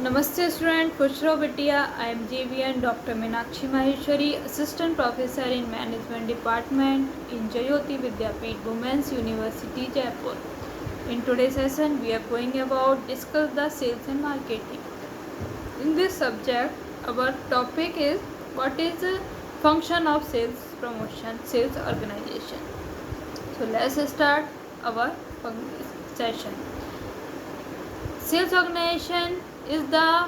Namaste student, खुश रहो बिटिया. I am JVN Dr. Meenakshi Maheshwari, Assistant Professor in Management Department in Jayoti Vidyapeeth Women's University, Jaipur. In today's session, we are going about discuss the sales and marketing. In this subject, our topic is what is the function of sales promotion, sales organization. So let's start our session. Sales organization is the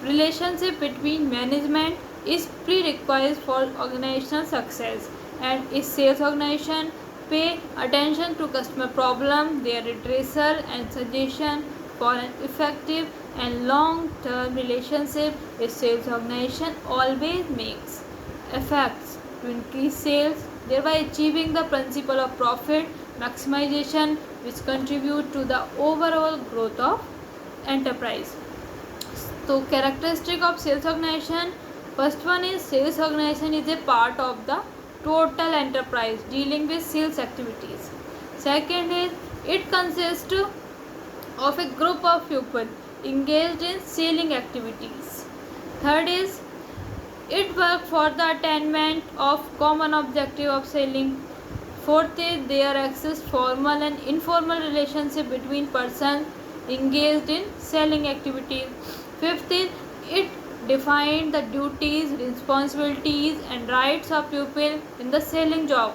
relationship between management is prerequisite for organizational success, and is sales organization pay attention to customer problem, their redressal and suggestion for an effective and long-term relationship. A sales organization always makes efforts to increase sales, thereby achieving the principle of profit maximization, which contribute to the overall growth of enterprise. So characteristic of sales organization, first one is sales organization is a part of the total enterprise dealing with sales activities. Second is it consists of a group of people engaged in selling activities. Third is it works for the attainment of common objective of selling. Fourth is there exists formal and informal relationship between persons engaged in selling activities. Fifth is it defined the duties, responsibilities and rights of people in the selling job.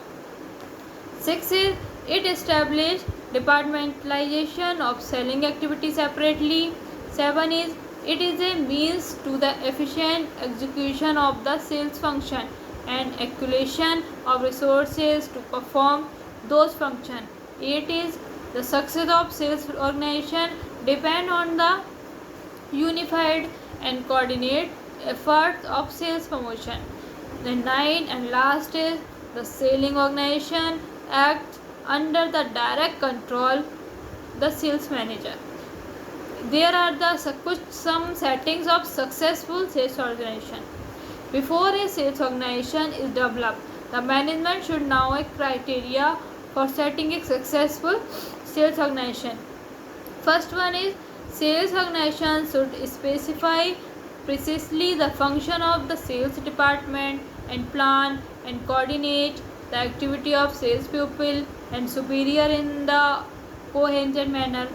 Sixth is it established departmentalization of selling activity separately. Seven is it is a means to the efficient execution of the sales function and accumulation of resources to perform those functions. 8 is the success of sales organization depend on the unified and coordinate efforts of sales promotion. The 9 and last is the selling organization acts under the direct control the sales manager. There are some settings of successful sales organization. Before a sales organization is developed, the management should know a criteria for setting a successful sales organization. First one is sales organization should specify precisely the function of the sales department and plan and coordinate the activity of sales people and superior in the coherent manner.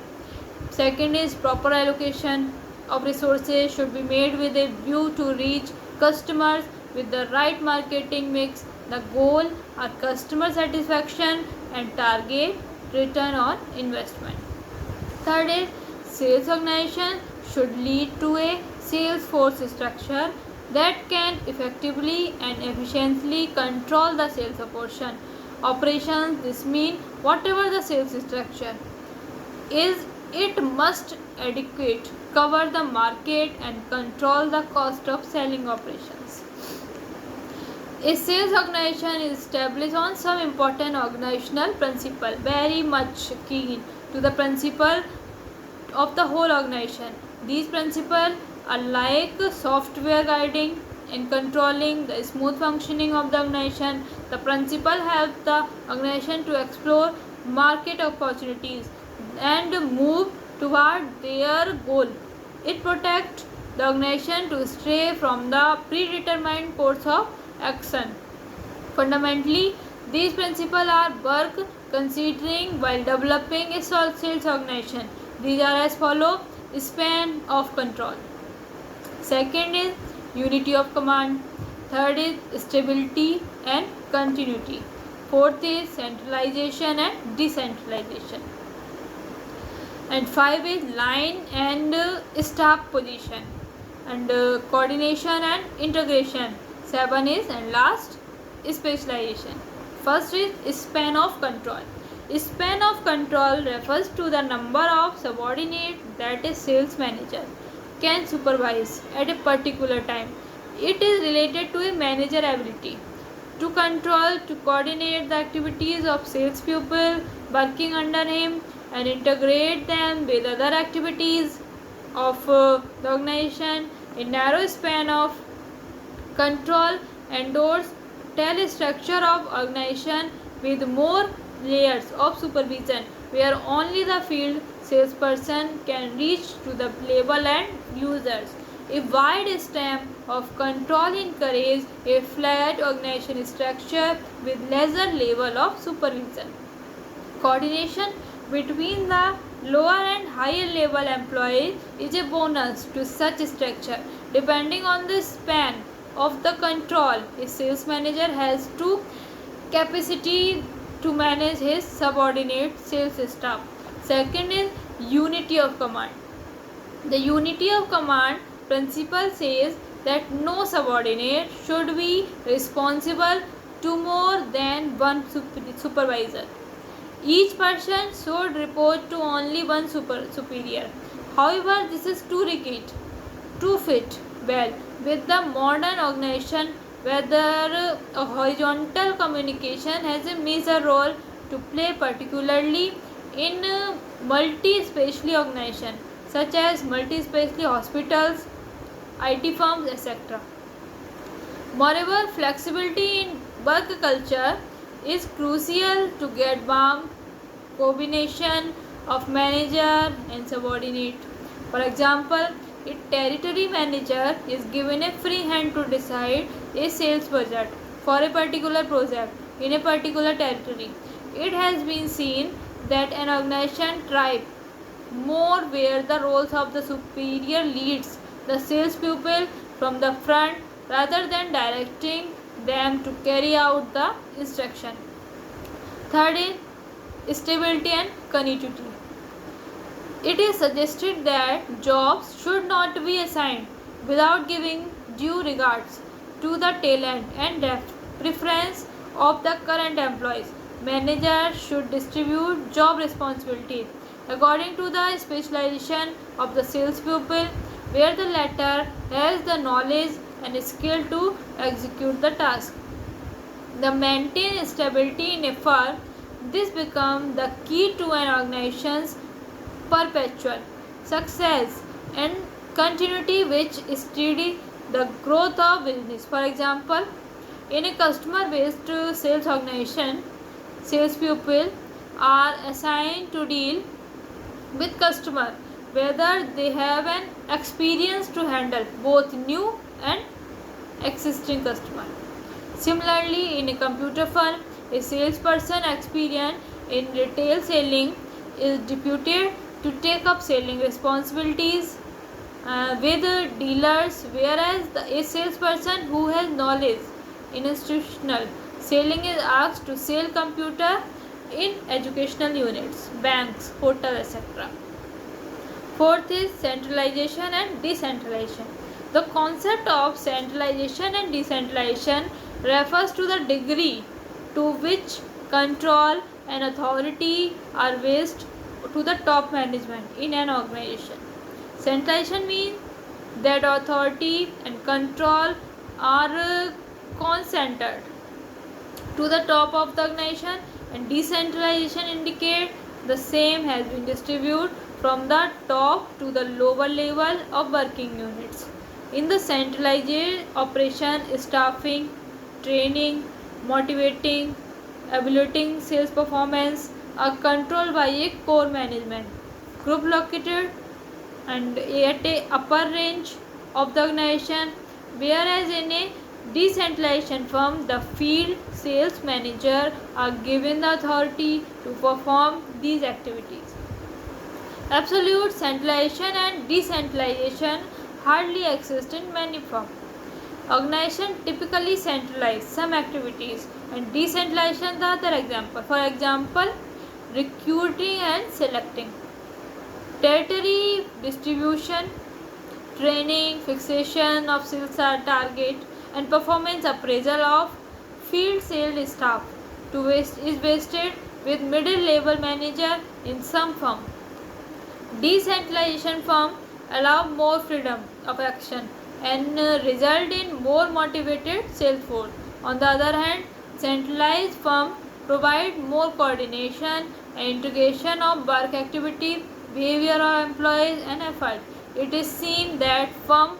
Second is proper allocation of resources should be made with a view to reach customers with the right marketing mix. The goal are customer satisfaction and target return on investment. Third is sales organization should lead to a sales force structure that can effectively and efficiently control the sales operations. This means whatever the sales structure is, it must adequate cover the market and control the cost of selling operations. A sales organization is established on some important organizational principle, very much keen to the principle of the whole organization. These principles are like software guiding and controlling the smooth functioning of the organization. The principle help the organization to explore market opportunities and move toward their goal. It protects the organization to stray from the predetermined course of action. Fundamentally, these principles are worth considering while developing a sales organization. These are as follow: span of control. Second is unity of command. Third is stability and continuity. Fourth is centralization and decentralization. And 5 is line and staff position and coordination and integration. 7 is and last specialization. First is span of control. Span of control refers to the number of subordinates that a sales manager can supervise at a particular time. It is related to a manager ability to control, to coordinate the activities of sales people working under him and integrate them with other activities of the organization. A narrow span of control endorse tell structure of organization with more layers of supervision, where only the field salesperson can reach to the label and users. A wide stem of control encourages a flat organization structure with lesser level of supervision. Coordination between the lower and higher level employees is a bonus to such structure. Depending on the span of the control, a sales manager has to capacity to manage his subordinate sales staff. Second is unity of command. The unity of command principle says that no subordinate should be responsible to more than one supervisor. Each person should report to only one superior. However, this is too rigid to fit well with the modern organization, whether a horizontal communication has a major role to play, particularly in multi-specialty organization such as multi-specialty hospitals, IT firms, etc. Moreover, flexibility in work culture is crucial to get warm combination of manager and subordinate. For example, a territory manager is given a free hand to decide a sales budget for a particular project in a particular territory. It has been seen that an organization thrives more where the roles of the superior leads the salespeople from the front rather than directing them to carry out the instruction. Third is stability and continuity. It is suggested that jobs should not be assigned without giving due regards to the talent and depth preference of the current employees. Managers should distribute job responsibilities according to the specialization of the salespeople, where the latter has the knowledge and skill to execute the task. The maintain stability in a firm, this becomes the key to an organization's perpetual success and continuity, which steady the growth of business. For example, in a customer-based sales organization, salespeople are assigned to deal with customer whether they have an experience to handle both new and existing customer. Similarly, in a computer firm, a salesperson experienced in retail selling is deputed to take up selling responsibilities with dealers, whereas a salesperson who has knowledge in institutional selling is asked to sell computer in educational units, banks, hotels, etc. Fourth is centralization and decentralization. The concept of centralization and decentralization refers to the degree to which control and authority are vested to the top management in an organization. Centralization means that authority and control are concentrated to the top of the organization, and decentralization indicates the same has been distributed from the top to the lower level of working units. In the centralized operation, staffing, training, motivating, evaluating sales performance are controlled by a core management group located and at a upper range of the organization, whereas in a decentralization firm, the field sales manager are given the authority to perform these activities. Absolute centralization and decentralization hardly exist in many firms. Organization typically centralize some activities and decentralization the other example. For example, recruiting and selecting, territory distribution, training, fixation of sales target, and performance appraisal of field sales staff is vested with middle level manager in some firm. Decentralization firm allow more freedom of action and result in more motivated sales force. On the other hand, centralized firm provide more coordination and integration of work activity, behavior of employees and effort. It is seen that firm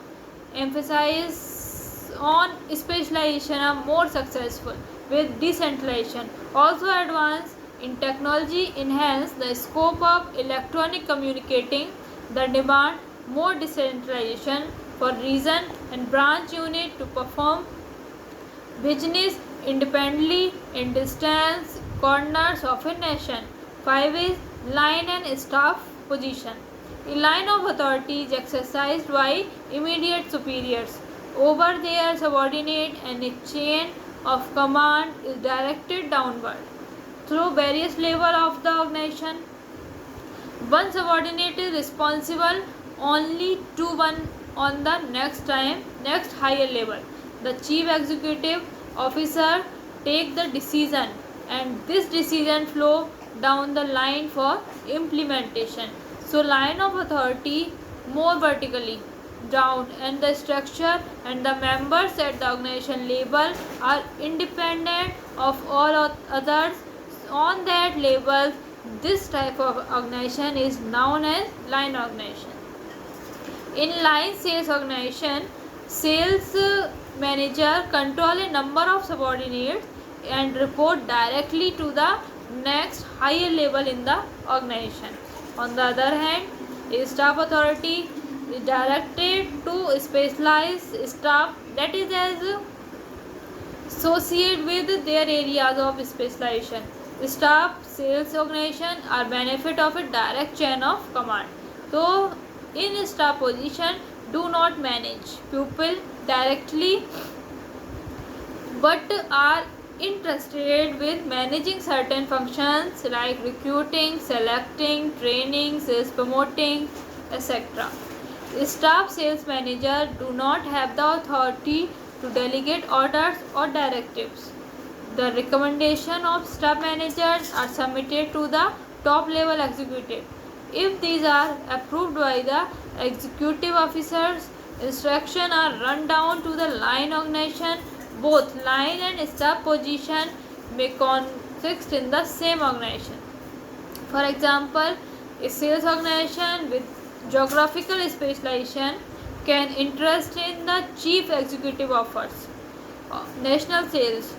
emphasize on specialization are more successful with decentralization. Also advanced in technology enhance the scope of electronic communicating, the demand more decentralization for region and branch unit to perform business independently in distant corners of a nation. 5 is line and staff position. A line of authority is exercised by immediate superiors over their subordinate, and a chain of command is directed downward through various levels of the organization. One subordinate is responsible only to one on the next higher level. The chief executive officer take the decision, and this decision flow down the line for implementation. So line of authority more vertically down, and the structure and the members at the organization level are independent of all others on that level. This type of organization is known as line organization. In line sales organization, sales manager control a number of subordinates and report directly to the next higher level in the organization. On the other hand, a staff authority is directed to specialized staff that is as associated with their areas of specialization. Staff sales organization are benefit of a direct chain of command. So in staff position do not manage people directly, but are interested with managing certain functions like recruiting, selecting, training, sales promoting, etc. Staff sales manager do not have the authority to delegate orders or directives. The recommendation of staff managers are submitted to the top level executive. If these are approved by the executive officers, instructions are run down to the line organization. Both line and staff position may consist in the same organization. For example, a sales organization with geographical specialization can interest in the chief executive offers national sales,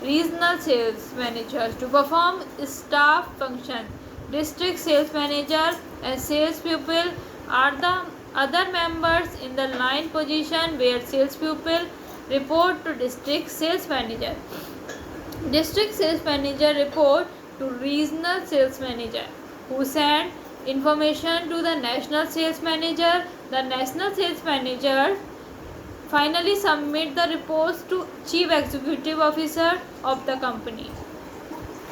regional sales managers to perform staff function. District sales manager and sales people are the other members in the line position where sales people report to district sales manager. District sales manager report to regional sales manager, who send information to the national sales manager. The national sales manager finally submit the reports to chief executive officer of the company.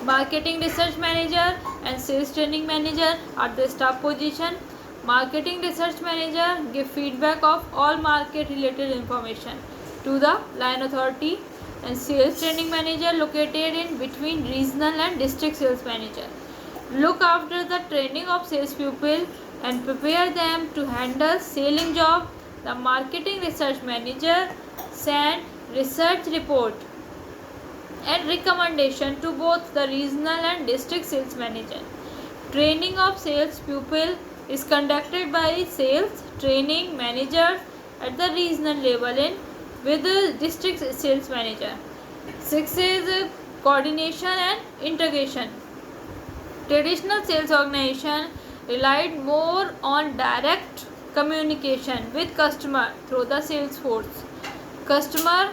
Marketing research manager and sales training manager are the staff position. Marketing research manager give feedback of all market related information to the line authority, and sales training manager located in between regional and district sales manager look after the training of sales people and prepare them to handle selling job. The marketing research manager send research report and recommendation to both the regional and district sales manager. Training of sales people is conducted by sales training managers at the regional level in with the district sales manager. 6 is coordination and integration. Traditional sales organization relied more on direct communication with customer through the sales force. Customer,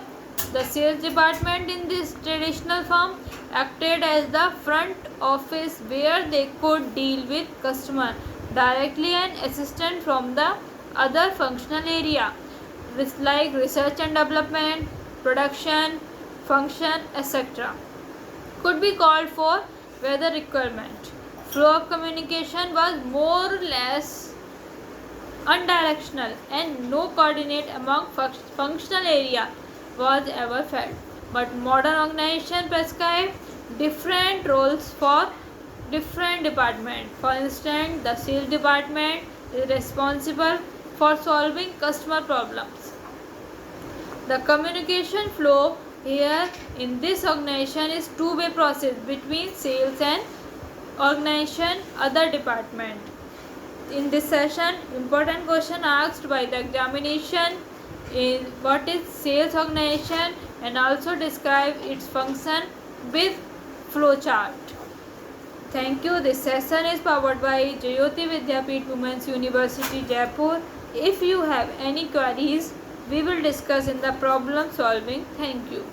the sales department in this traditional firm acted as the front office where they could deal with customer directly and assistance from the other functional area like research and development, production, function, etc. could be called for where the requirement. Flow of communication was more or less unidirectional and no coordinate among functional area was ever felt. But modern organization prescribe different roles for different departments. For instance, the sales department is responsible for solving customer problems. The communication flow here in this organization is two-way process between sales and organization other department. In this session, important question asked by the examination is what is sales organization and also describe its function with flow chart. Thank you. This session is powered by Jayoti Vidyapeeth Women's University, Jaipur. If you have any queries, we will discuss in the problem solving. Thank you.